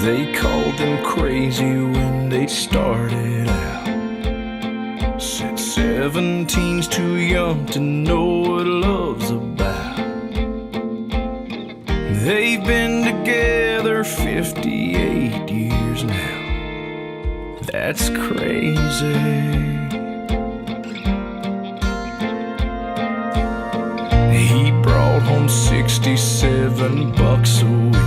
They called them crazy when they started out. Said 17's too young to know what love's about. They've been together 58 years now. That's crazy. He brought home $67 a week.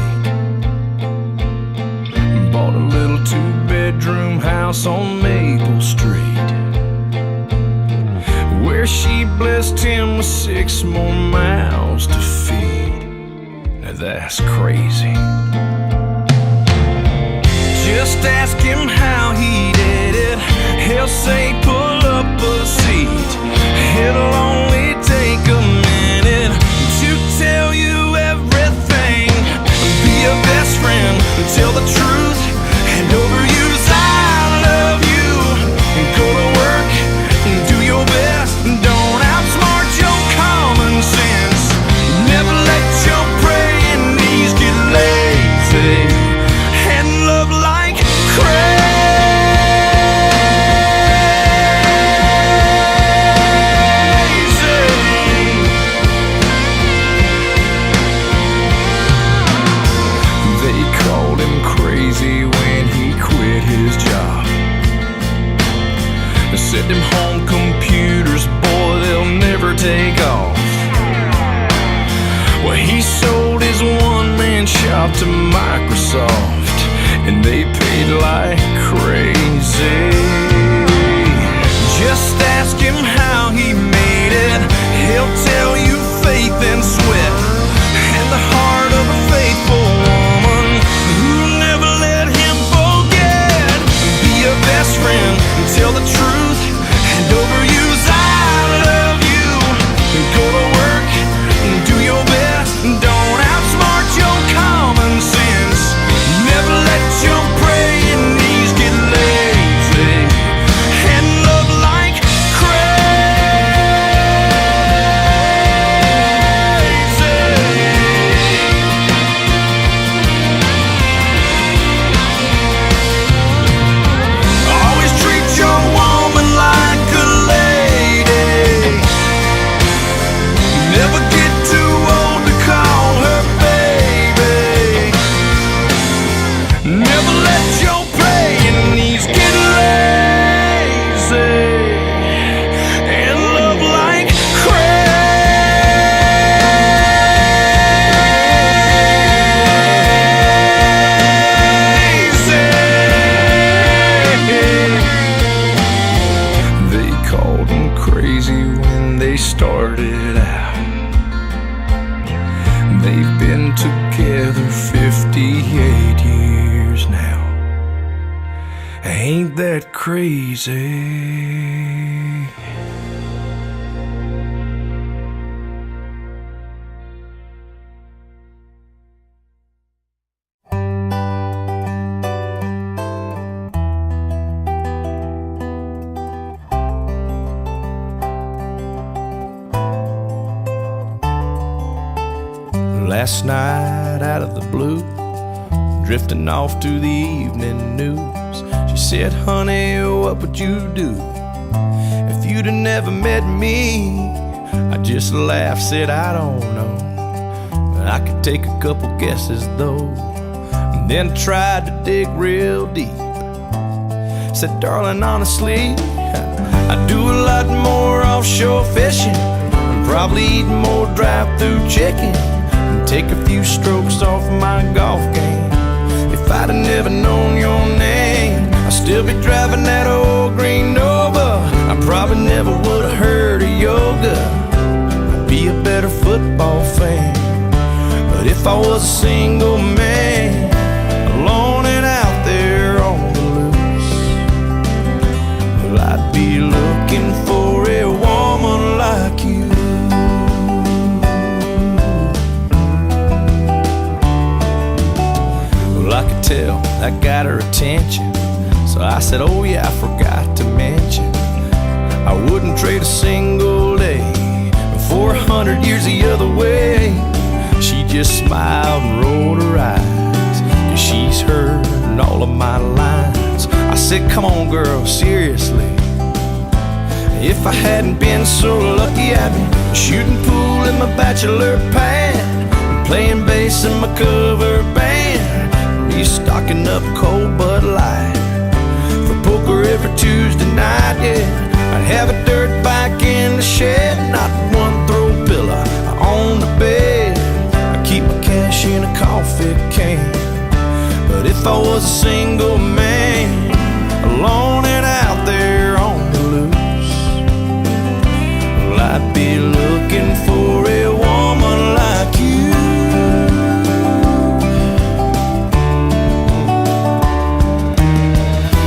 Bought a little two-bedroom house on Maple Street, where she blessed him with 6 more mouths to feed. Now that's crazy. Just ask him how he did it. He'll say pull up a seat. It'll only take a minute to tell you everything. Be a best friend, tell the truth, and overuse I love you. Go to work, do your best, don't outsmart your common sense. Never let your praying knees get lazy, and love like crazy. They called him crazy when he quit his job. They said them home computers, boy, they'll never take off. Well, he sold his one-man shop to Microsoft, and they paid like crazy. Just ask him how he made it. He'll tell you faith and sweat, and the heart of a faithful woman who'll never let him forget. Be a best friend, tell the truth, and overuse I love you. Go to work, do your best, don't outsmart your common sense. Never let your praying knees get lazy, and love like crazy. Always treat your woman like a lady. Never get too old to call her baby. Never let your praying knees get lazy, and love like crazy. They called him crazy when they started out. They've been together 58 years now. Ain't that crazy? Last night, out of the blue, drifting off to the evening news, she said, honey, what would you do if you'd have never met me? I just laughed, said, I don't know, but I could take a couple guesses though. And then tried to dig real deep. Said, darling, honestly, I do a lot more offshore fishing, and probably eat more drive-through chicken, take a few strokes off my golf game. If I'd have never known your name, I'd still be driving that old green Nova. I probably never would have heard of yoga. I'd be a better football fan. But if I was a single man, alone and out there on the loose, well, I'd be looking for a woman like you. I could tell that got her attention, so I said, oh yeah, I forgot to mention, I wouldn't trade a single day for 100 years the other way. She just smiled and rolled her eyes, 'cause she's heard learned all of my lines. I said, come on girl, seriously. If I hadn't been so lucky, I'd be shooting pool in my bachelor pad, playing bass in my cover band, restocking up cold Bud Light for poker every Tuesday night, yeah. I'd have a dirt bike in the shed, not one throw pillow on the bed. I keep my cash in a coffee can. But if I was a single man, alone and out there on the loose, well, I'd be looking for a woman like you.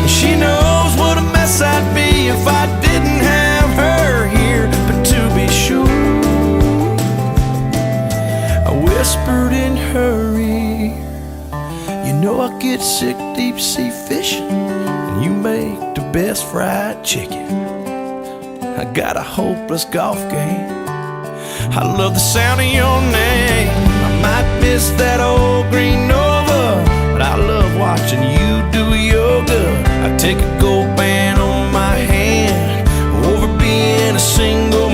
She knows what a mess I'd be if I didn't have her here. But to be sure, I whispered in her ear, you know I get sick deep sea fishing, and you make the best fried chicken. I got a hopeless golf game. I love the sound of your name. I might miss that old green Nova, but I love watching you do yoga. I take a gold band on my hand over being a single